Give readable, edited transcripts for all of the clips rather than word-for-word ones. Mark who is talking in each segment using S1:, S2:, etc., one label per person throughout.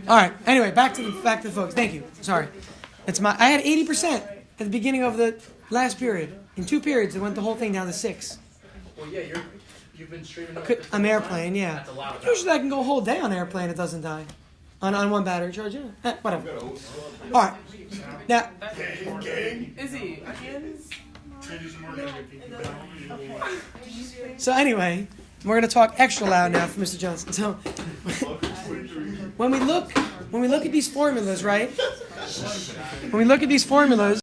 S1: All right. Anyway, back to the folks. Thank you. Sorry. I had 80% at the beginning of the last period. In 2 periods, it went the whole thing down to 6.
S2: Well, yeah, you've been streaming
S1: on airplane, yeah.
S2: That's a lot of
S1: Usually I can go a whole day on airplane. It doesn't die. On one battery charge, yeah. Whatever. All right. Now.
S3: Is he?
S1: So anyway, we're going to talk extra loud now for Mr. Johnson. So when we look at these formulas, right? When we look at these formulas.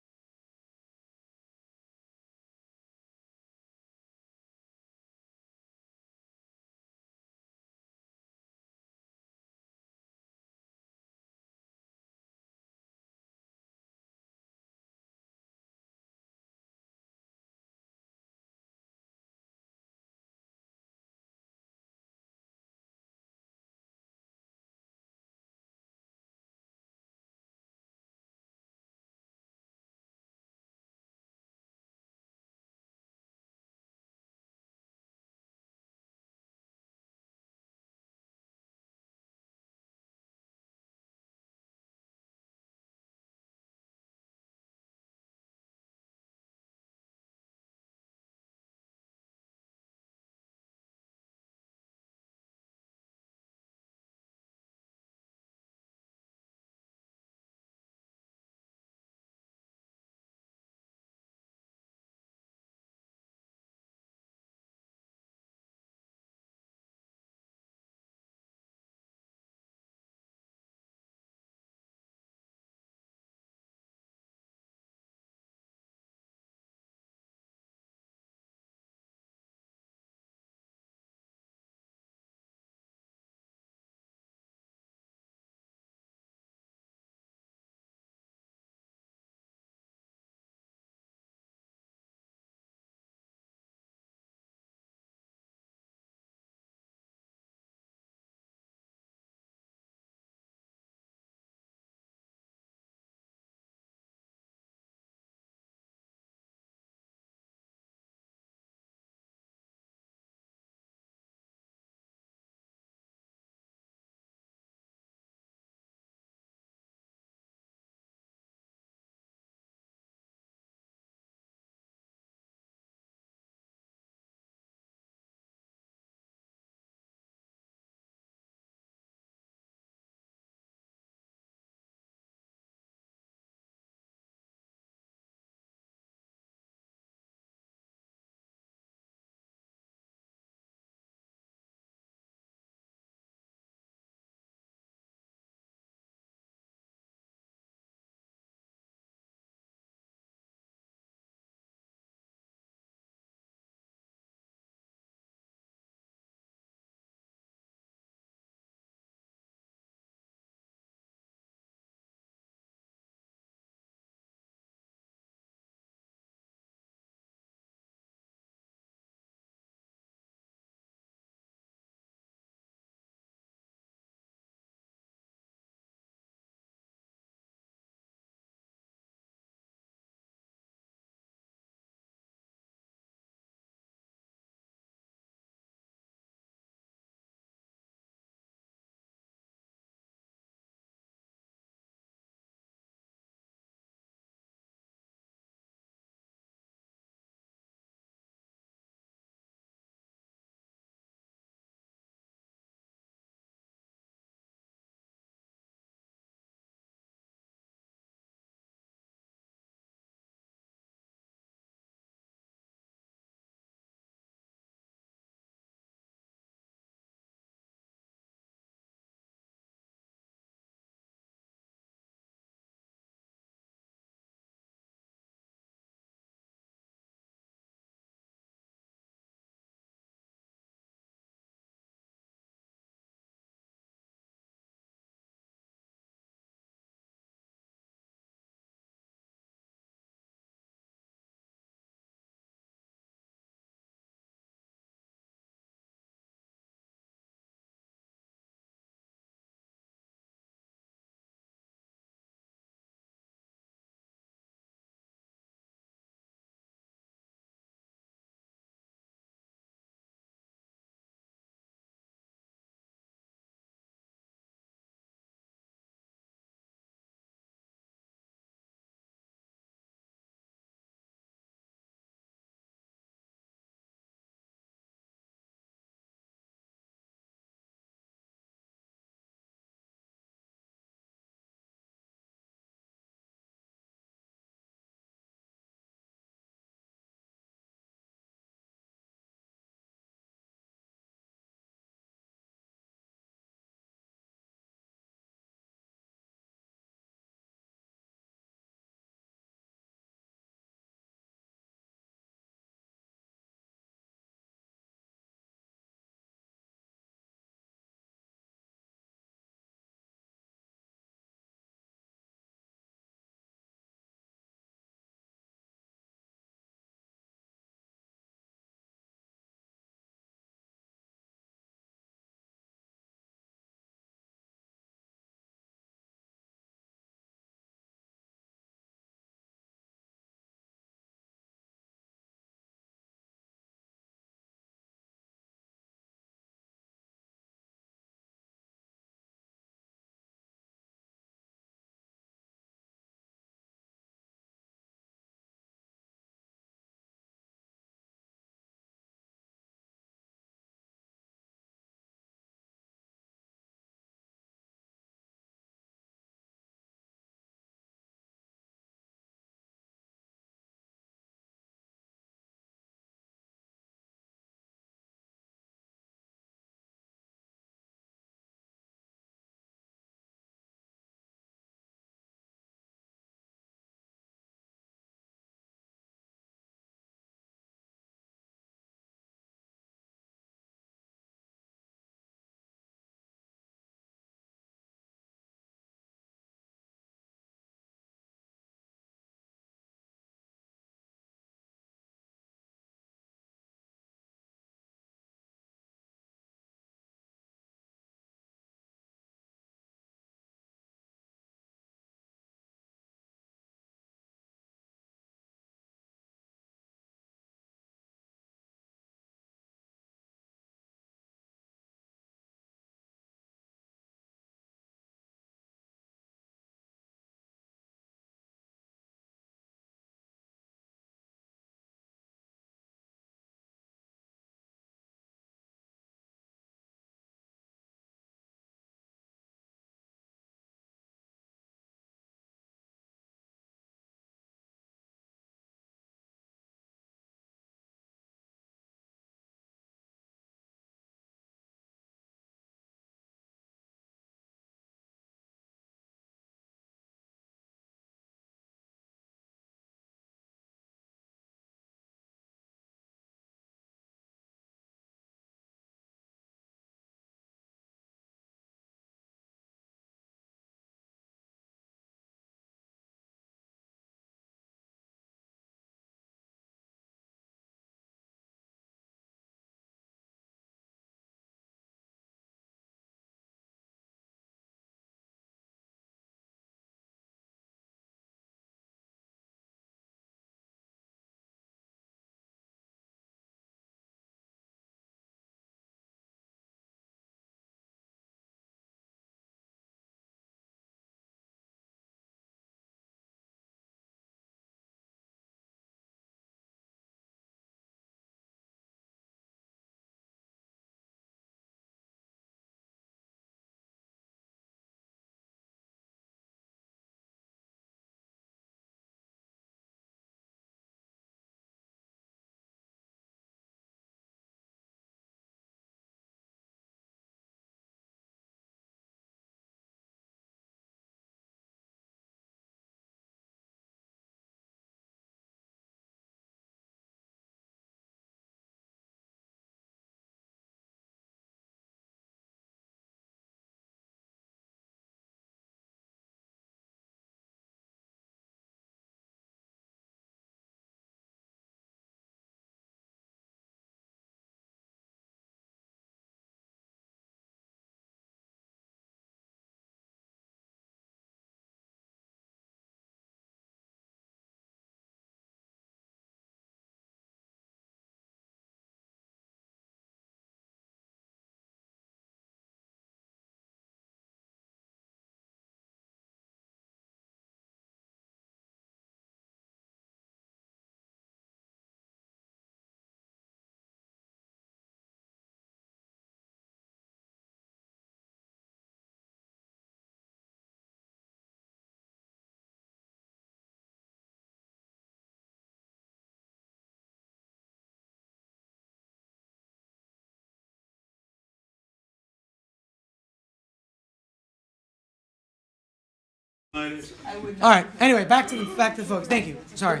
S1: All right. Anyway, back to the folks. Thank you. Sorry.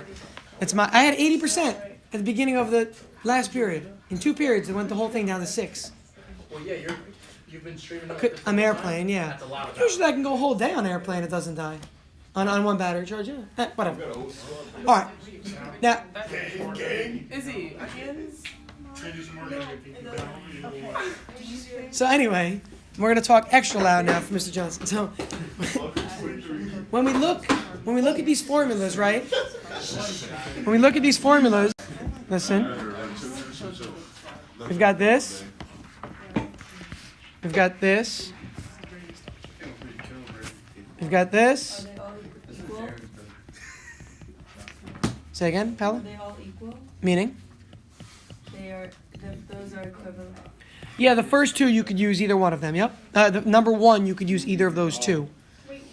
S1: I had 80% at the beginning of the last period. In 2 periods, it went the whole thing down to 6.
S2: Well, yeah, you've been streaming.
S1: I'm airplane, yeah.
S2: That's a lot of
S1: Usually I can go a whole day on airplane. It doesn't die. On one battery charge, yeah. Whatever. All right. Now.
S3: Izzy, onions?
S1: So anyway, we're gonna talk extra loud now for Mr. Johnson. So when we look at these formulas, right? When we look at these formulas, listen. We've got this. We've got this. We've got this.
S4: Are they all equal?
S1: Say again,
S4: Are
S1: Paula?
S4: they all equal?
S1: Meaning?
S4: Those are equivalent.
S1: Yeah, the first 2 you could use either one of them. Yep. The number 1 you could use either of those 2.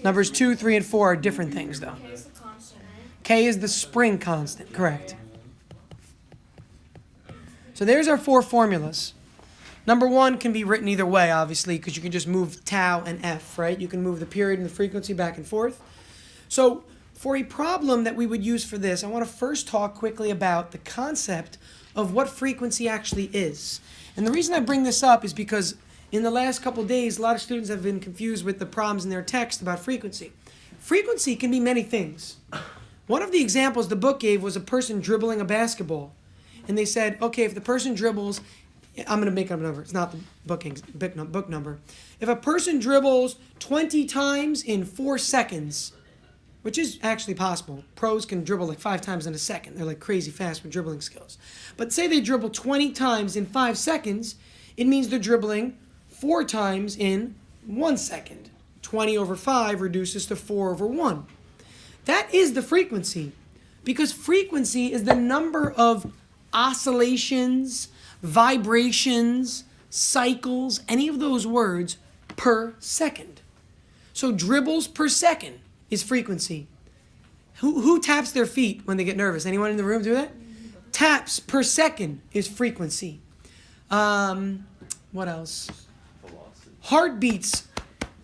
S1: Numbers 2, 3, and 4 are different things, though.
S5: K is the constant, right?
S1: K is the spring constant. Correct. So there's our 4 formulas. Number 1 can be written either way, obviously, because you can just move tau and f, right? You can move the period and the frequency back and forth. So for a problem that we would use for this, I want to first talk quickly about the concept of what frequency actually is. And the reason I bring this up is because in the last couple of days, a lot of students have been confused with the problems in their text about frequency. Frequency can be many things. One of the examples the book gave was a person dribbling a basketball. And they said, okay, if the person dribbles, I'm going to make up a number. It's not the book number. If a person dribbles 20 times in 4 seconds, which is actually possible. Pros can dribble like 5 times in a second. They're like crazy fast with dribbling skills. But say they dribble 20 times in 5 seconds, it means they're dribbling 4 times in 1 second. 20 over 5 reduces to 4 over 1. That is the frequency, because frequency is the number of oscillations, vibrations, cycles, any of those words per second. So dribbles per second is frequency. Who taps their feet when they get nervous? Anyone in the room do that? Taps per second is frequency. What else? Heartbeats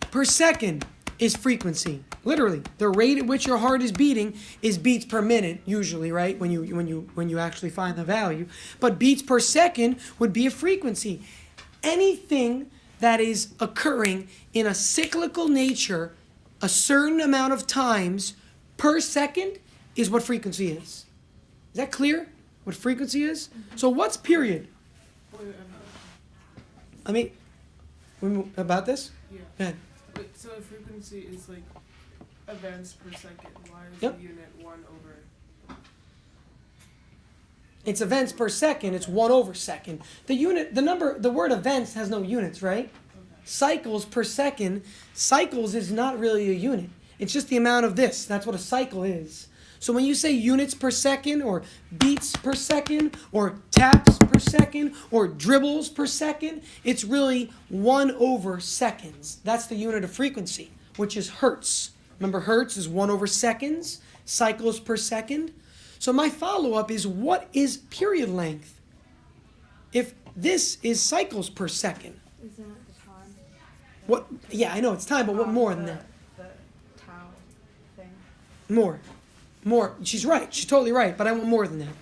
S1: per second is frequency. Literally, the rate at which your heart is beating is beats per minute, usually, right? When you actually find the value. But beats per second would be a frequency. Anything that is occurring in a cyclical nature a certain amount of times per second is what frequency is. Is that clear? What frequency is? So what's period? I mean, about this?
S3: Yeah.
S1: Go ahead.
S3: Wait, so a frequency is like events per second. Why is
S1: Yep.
S3: the unit 1 over?
S1: It's events per second. It's 1 over second. The word events has no units, right?
S3: Okay.
S1: Cycles per second. Cycles is not really a unit. It's just the amount of this. That's what a cycle is. So when you say units per second, or beats per second, or taps per second, or dribbles per second, it's really 1 over seconds. That's the unit of frequency, which is hertz. Remember, hertz is 1 over seconds, cycles per second. So my follow-up is, what is period length? If this is cycles per second.
S4: Isn't it the time?
S1: What? Yeah, I know it's time, but what more than that?
S4: The tau thing.
S1: More. She's right. She's totally right, but I want more than that.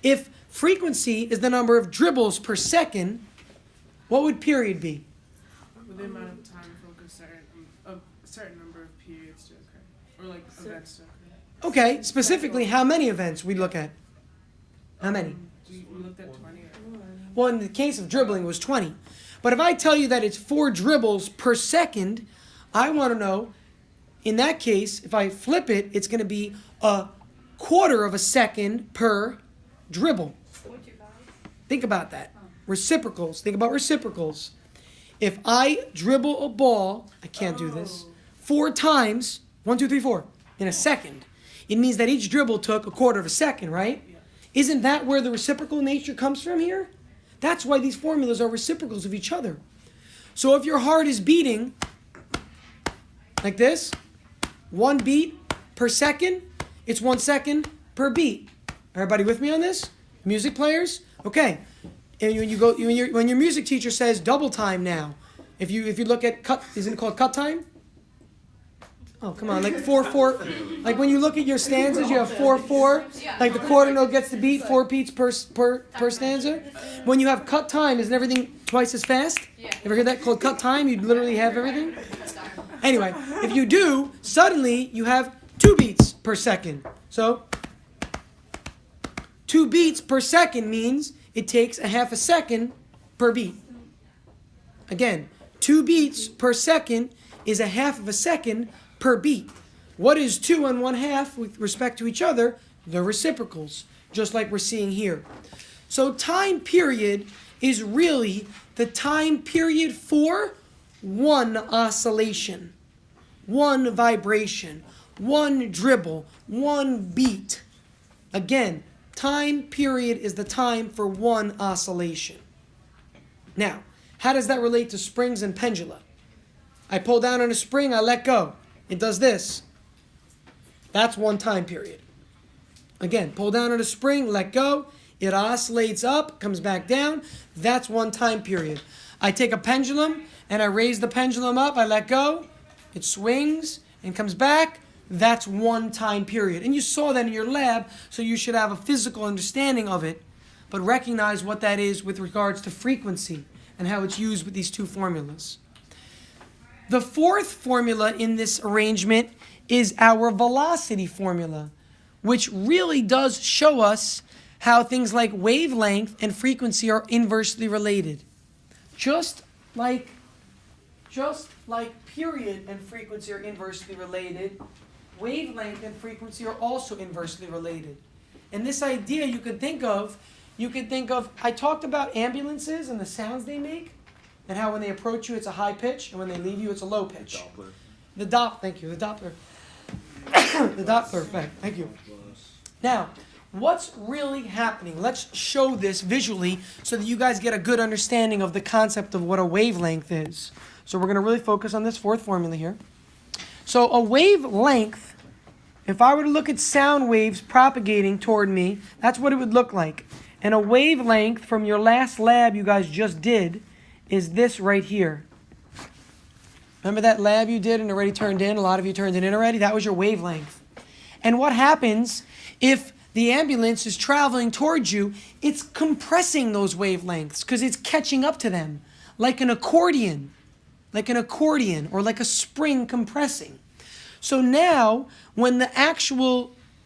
S1: If frequency is the number of dribbles per second, what would period be?
S3: With the amount of time focus a certain number of periods to occur, or like events to occur.
S1: Okay, specifically, how many events we look at? How many?
S3: We looked at 20.
S1: Well, in the case of dribbling, it was 20. But if I tell you that it's 4 dribbles per second, I want to know, in that case, if I flip it, it's going to be a quarter of a second per dribble. Think about that. Reciprocals. Think about reciprocals. If I dribble a ball, I can't do this, 4 times, 1, 2, 3, 4, in a second, it means that each dribble took a quarter of a second, right?
S3: Yeah.
S1: Isn't that where the reciprocal nature comes from here? That's why these formulas are reciprocals of each other. So if your heart is beating like this, 1 beat per second, it's 1 second per beat. Everybody with me on this? Music players? Okay. And when your music teacher says double time now, if you look at cut, isn't it called cut time? Oh, come on, like 4/4. Like when you look at your stanzas, you have 4/4. Like the quarter note gets the beat, 4 beats per stanza. When you have cut time, isn't everything twice as fast?
S5: Yeah.
S1: Ever hear that called cut time? You literally have everything. Anyway, if you do, suddenly you have 2 beats per second. So 2 beats per second means it takes a half a second per beat. Again, 2 beats per second is a half of a second per beat. What is 2 and 1/2 with respect to each other? They're reciprocals, just like we're seeing here. So time period is really the time period for one oscillation, one vibration, one dribble, one beat. Again, time period is the time for one oscillation. Now, how does that relate to springs and pendula? I pull down on a spring, I let go. It does this. That's one time period. Again, pull down on a spring, let go. It oscillates up, comes back down. That's one time period. I take a pendulum and I raise the pendulum up, I let go. It swings and comes back. That's one time period. And you saw that in your lab, so you should have a physical understanding of it, but recognize what that is with regards to frequency and how it's used with these two formulas. The fourth formula in this arrangement is our velocity formula, which really does show us how things like wavelength and frequency are inversely related. Just like period and frequency are inversely related, wavelength and frequency are also inversely related. And this idea you could think of, I talked about ambulances and the sounds they make, and how when they approach you it's a high pitch, and when they leave you it's a low pitch. The Doppler effect. Thank you. Now, what's really happening? Let's show this visually so that you guys get a good understanding of the concept of what a wavelength is. So we're going to really focus on this fourth formula here. So a wavelength, if I were to look at sound waves propagating toward me, that's what it would look like. And a wavelength from your last lab you guys just did is this right here. Remember that lab you did and already turned in? A lot of you turned it in already. That was your wavelength. And what happens if the ambulance is traveling towards you? It's compressing those wavelengths because it's catching up to them like an accordion or like a spring compressing. So now when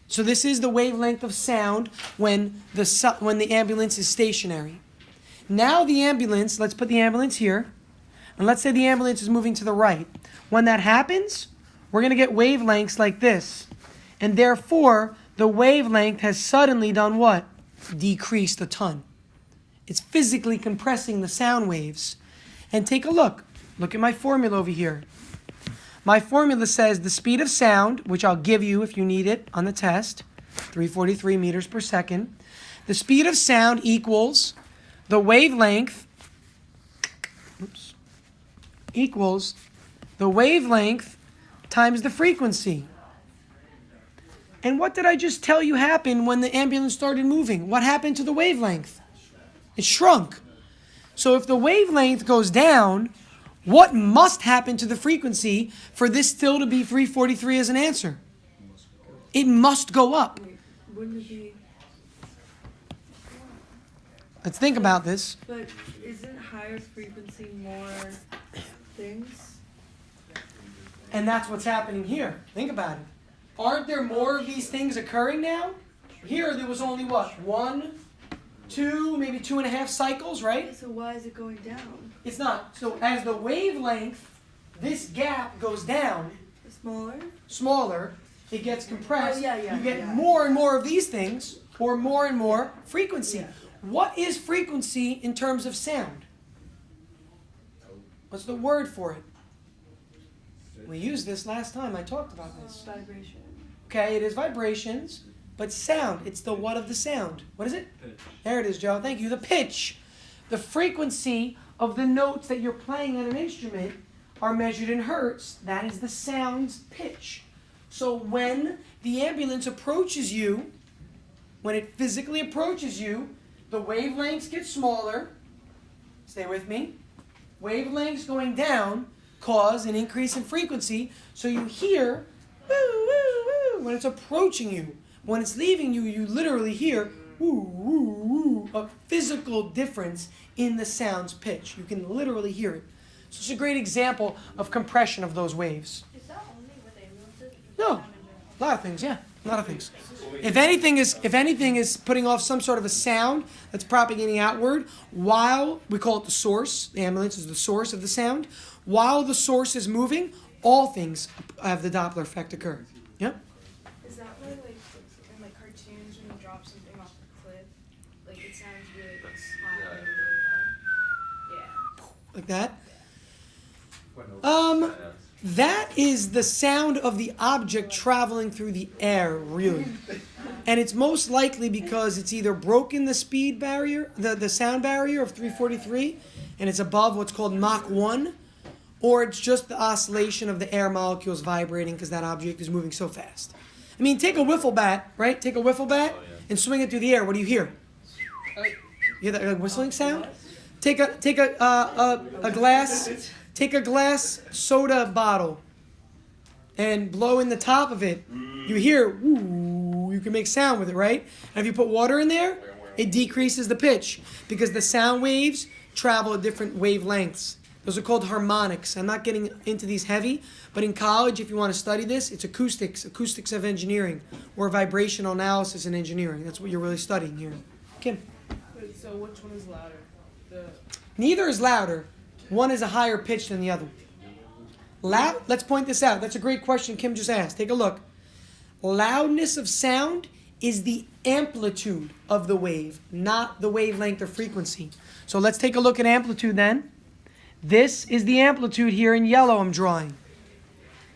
S1: so this is the wavelength of sound when the ambulance is stationary. Now the ambulance, let's put the ambulance here, and let's say the ambulance is moving to the right. When that happens, we're going to get wavelengths like this. And therefore, the wavelength has suddenly done what? Decreased a ton. It's physically compressing the sound waves. And take a look. Look at my formula over here. My formula says the speed of sound, which I'll give you if you need it on the test, 343 meters per second. The speed of sound equals the wavelength, equals the wavelength times the frequency. And what did I just tell you happened when the ambulance started moving? What happened to the wavelength? It shrunk. So if the wavelength goes down, what must happen to the frequency for this still to be 343 as an answer? It must go up.
S4: Wouldn't it be?
S1: Let's think about this.
S4: But isn't higher frequency more things?
S1: And that's what's happening here. Think about it. Aren't there more of these things occurring now? Here there was only what? 1, 2, maybe 2.5 cycles, right?
S4: So why is it going down?
S1: It's not. So as the wavelength, this gap goes down, smaller, it gets compressed. You get more and more of these things, or more and more frequency.
S4: Yeah.
S1: What is frequency in terms of sound? What's the word for it? We used this last time. I talked about this.
S4: Vibration.
S1: Okay, it is vibrations, but sound. It's the what of the sound. What is it?
S2: Pitch.
S1: There it is, Joe. Thank you. The pitch. The frequency of the notes that you're playing on an instrument are measured in hertz. That is the sound's pitch. So when the ambulance approaches you, when it physically approaches you, the wavelengths get smaller. Stay with me. Wavelengths going down cause an increase in frequency, so you hear woo, woo, woo when it's approaching you. When it's leaving you, you literally hear woo, woo, woo, a physical difference in the sound's pitch. You can literally hear it. So it's a great example of compression of those waves.
S5: Is that only with ambulances?
S1: No, a lot of things, yeah, a lot of things. If anything is putting off some sort of a sound that's propagating outward, while we call it the source, the ambulance is the source of the sound. While the source is moving, all things have the Doppler effect occur. Yep.
S6: Is that why, like, in like cartoons when you drop something off a cliff, like it sounds really high and really low? Yeah.
S1: Like that. That is the sound of the object traveling through the air, really. And it's most likely because it's either broken the speed barrier, the sound barrier of 343, and it's above what's called Mach 1, or it's just the oscillation of the air molecules vibrating because that object is moving so fast. I mean, take a wiffle bat, right? Take a wiffle bat and swing it through the air. What do you hear? You hear that whistling sound? Take a glass. Take a glass soda bottle and blow in the top of it. You hear, woo, you can make sound with it, right? And if you put water in there, it decreases the pitch because the sound waves travel at different wavelengths. Those are called harmonics. I'm not getting into these heavy, but in college, if you want to study this, it's acoustics of engineering, or vibrational analysis in engineering. That's what you're really studying here. Kim?
S3: Wait, so which one is louder?
S1: Neither is louder. One is a higher pitch than the other. Let's point this out. That's a great question Kim just asked. Take a look. Loudness of sound is the amplitude of the wave, not the wavelength or frequency. So let's take a look at amplitude then. This is the amplitude here in yellow I'm drawing.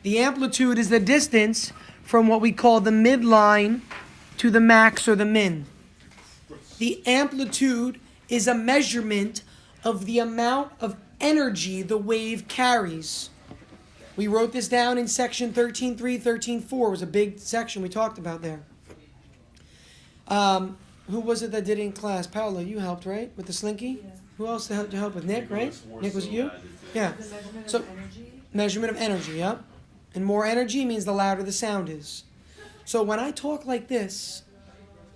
S1: The amplitude is the distance from what we call the midline to the max or the min. The amplitude is a measurement of the amount of energy the wave carries. We wrote this down in section 13.3, 13.4. It was a big section we talked about there. Who was it that did it in class? Paolo, you helped, right? With the slinky?
S4: Yeah.
S1: Who else helped you help with? Nick, right? Nick, was it you? Yeah.
S4: The measurement
S1: So-
S4: of energy.
S1: Measurement of energy, yep. And more energy means the louder the sound is. So when I talk like this,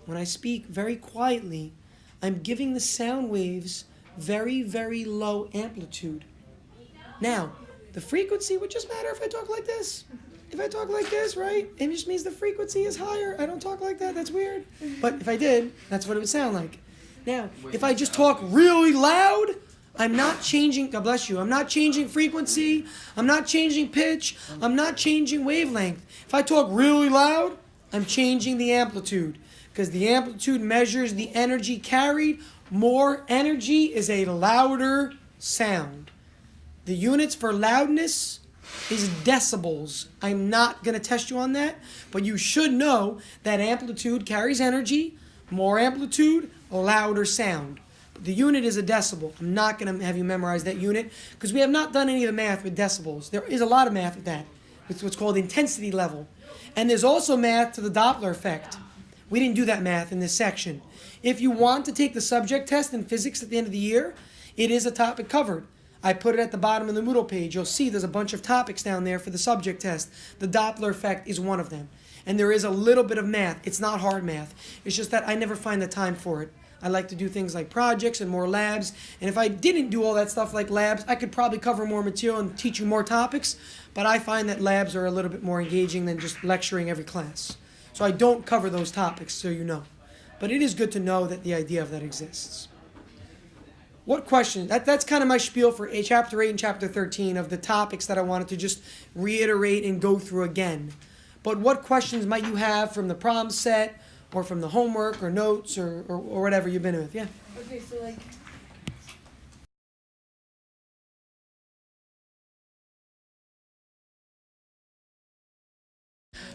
S1: when I speak very quietly, I'm giving the sound waves very, very low amplitude. Now, the frequency would just matter if I talk like this. If I talk like this, right, it just means the frequency is higher. I don't talk like that. That's weird. But if I did, that's what it would sound like. Now, if I just talk really loud, I'm not changing, God bless you, I'm not changing frequency, I'm not changing pitch, I'm not changing wavelength. If I talk really loud, I'm changing the amplitude because the amplitude measures the energy carried. More energy is a louder sound. The units for loudness is decibels. I'm not going to test you on that, but you should know that amplitude carries energy. More amplitude, louder sound. But the unit is a decibel. I'm not going to have you memorize that unit because we have not done any of the math with decibels. There is a lot of math with that. It's what's called intensity level. And there's also math to the Doppler effect. We didn't do that math in this section. If you want to take the subject test in physics at the end of the year, it is a topic covered. I put it at the bottom of the Moodle page. You'll see there's a bunch of topics down there for the subject test. The Doppler effect is one of them. And there is a little bit of math. It's not hard math. It's just that I never find the time for it. I like to do things like projects and more labs. And if I didn't do all that stuff like labs, I could probably cover more material and teach you more topics. But I find that labs are a little bit more engaging than just lecturing every class. So I don't cover those topics, so you know. But it is good to know that the idea of that exists. What questions? That's kind of my spiel for Chapter 8 and Chapter 13 of the topics that I wanted to just reiterate and go through again. But what questions might you have from the problem set or from the homework or notes or whatever you've been with? Yeah?
S4: Okay, so like,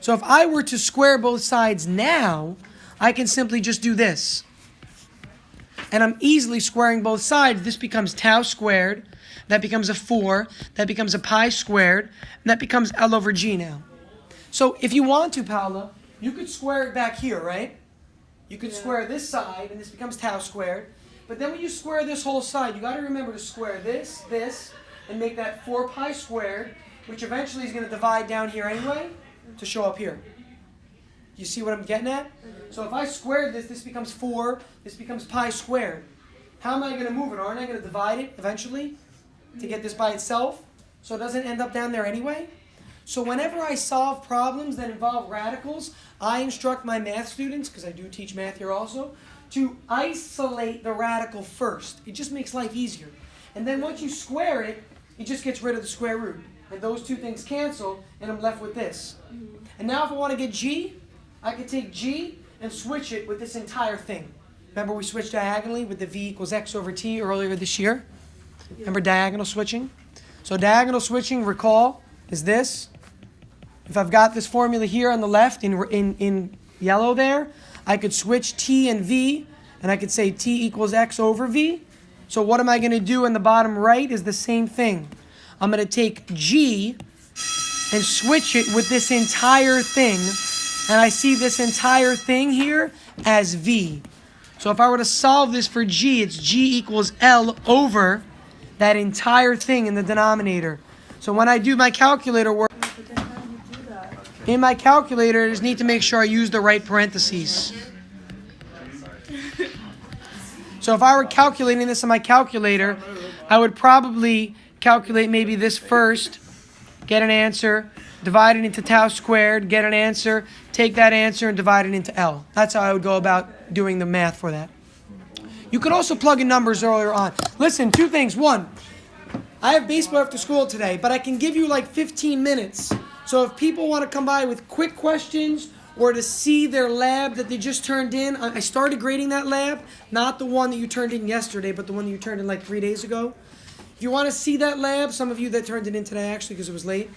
S1: So if I were to square both sides now, I can simply just do this. And I'm easily squaring both sides. This becomes tau squared. That becomes a 4. That becomes a pi squared. And that becomes L over G now. So if you want to, Paula, you could square it back here, right? You could square this side, and this becomes tau squared. But then when you square this whole side, you got to remember to square this, this, and make that 4 pi squared, which eventually is going to divide down here anyway to show up here. You see what I'm getting at? So if I squared this, this becomes 4, this becomes pi squared. How am I going to move it? Aren't I going to divide it eventually to get this by itself so it doesn't end up down there anyway? So whenever I solve problems that involve radicals, I instruct my math students, because I do teach math here also, to isolate the radical first. It just makes life easier. And then once you square it, it just gets rid of the square root. And those two things cancel, and I'm left with this. And now if I want to get g, I can take g and switch it with this entire thing. Remember we switched diagonally with the v equals x over t earlier this year? Remember diagonal switching? So diagonal switching, recall, is this. If I've got this formula here on the left in yellow there, I could switch t and v, and I could say t equals x over v. So what am I going to do in the bottom right is the same thing. I'm going to take g and switch it with this entire thing, and I see this entire thing here as v. So if I were to solve this for g, it's g equals L over that entire thing in the denominator. So when I do my calculator work,
S4: But then how do you do that?
S1: in my calculator, I just need to make sure I use the right parentheses. So if I were calculating this in my calculator, I would probably calculate maybe this first, get an answer, divide it into tau squared, get an answer, take that answer and divide it into L. That's how I would go about doing the math for that. You could also plug in numbers earlier on. Listen, 2 things. 1, I have baseball after school today, but I can give you like 15 minutes. So if people want to come by with quick questions or to see their lab that they just turned in, I started grading that lab, not the one that you turned in yesterday, but the one that you turned in like 3 days ago. If you want to see that lab, some of you that turned it in today actually because it was late,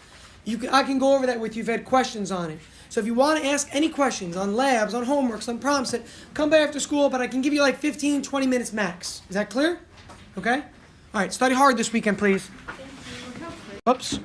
S1: I can go over that with you if you had questions on it. So if you want to ask any questions on labs, on homeworks, on prompts, come by after school, but I can give you like 15, 20 minutes max. Is that clear? Okay? All right, study hard this weekend, please. Oops.